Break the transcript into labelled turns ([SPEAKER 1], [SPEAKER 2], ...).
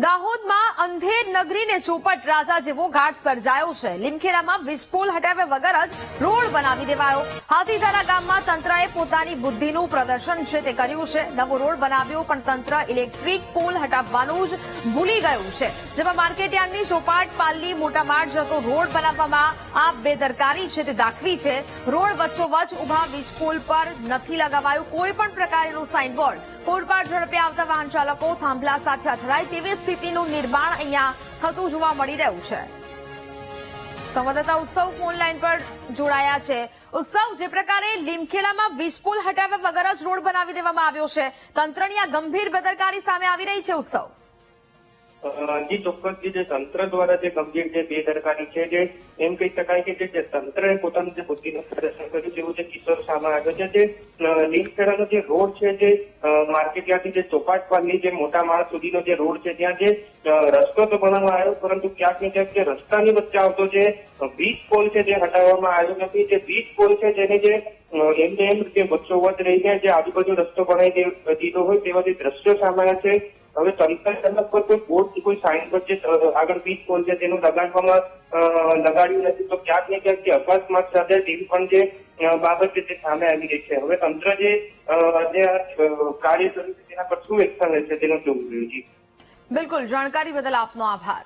[SPEAKER 1] દાહોદમાં અંધેર નગરીને ચોપટ રાજા જેવો ઘાટ સર્જાયો છે। લીમખેડામાં વીજપોલ હટાવ્યા વગર જ રોડ બનાવી દેવાયો। હાથીધારા ગામમાં તંત્રએ પોતાની બુદ્ધિનું પ્રદર્શન છે તે કર્યું છે। નવો રોડ બનાવ્યો પણ તંત્ર ઇલેક્ટ્રિક પોલ હટાવવાનું જ ભૂલી ગયું છે, જેમાં માર્કેટયાર્ડની ચોપાટ પાલની મોટા માળ જતો રોડ બનાવવામાં આ બેદરકારી છે તે દાખવી છે। રોડ વચ્ચોવચ્ચ ઉભા વીજપોલ પર નથી લગાવાયું કોઈ પણ પ્રકારનું સાઇનબોર્ડ। પૂરપાટ ઝડપે આવતા વાહન ચાલકો થાંભલા સાથે અથડાય તેવી સ્થિતિનું નિર્માણ અહીંયા થતું જોવા મળી રહ્યું છે। સંવાદદાતા ઉત્સવ ફોન લાઈન પર જોડાયા છે। ઉત્સવ, જે પ્રકારે લીમખેડામાં વીજપોલ હટાવ્યા વગર જ રોડ બનાવી દેવામાં આવ્યો છે, તંત્રની આ ગંભીર બેદરકારી સામે આવી રહી છે। ઉત્સવ
[SPEAKER 2] જી ચોક્કસ જે તંત્ર દ્વારા જે ગંભીર જે બેદરકારી છે, જે એમ કહી શકાય કે જે તંત્રએ પોતાનું જે બુદ્ધિનું પ્રદર્શન કર્યું તેવું જે કિસ્સો સામે આવ્યો છે। જે લીમખેડાનો જે રોડ છે, જે માર્કેટયાર્ડથી જે ચોપાટ પાલની જે મોટા માળ સુધીનો જે રોડ છે, ત્યાં જે રસ્તો તો બનાવવામાં આવ્યો, પરંતુ ક્યાંક ને ક્યાંક જે રસ્તાની વચ્ચે આવતો જે વીજ પોલ છે તે હટાવવામાં આવ્યો નથી। જે વીજ પોલ છે જેને જે એમ જે વચ્ચોવચ્ચ રહીને જે આજુબાજુ રસ્તો બનાવી દીધો હોય તેવા જે દ્રશ્યો સામે આવ્યા છે। હવે તંત્ર પર કોઈ બોર્ડ કોઈ સાઇનબોર્ડ જે આગળ વીજ પોલ છે તેનું લગાડ્યું નથી, તો ક્યાંક ને ક્યાંક જે અકસ્માત સાથે ટીમ પણ જે બાબત છે તે સામે આવી રહી છે। હવે તંત્ર જે કાર્ય કર્યું છે તેના પર શું એક્શન લેશે તેનું જોવું રહ્યું છે।
[SPEAKER 1] બિલકુલ, જાણકારી બદલ આપનો આભાર।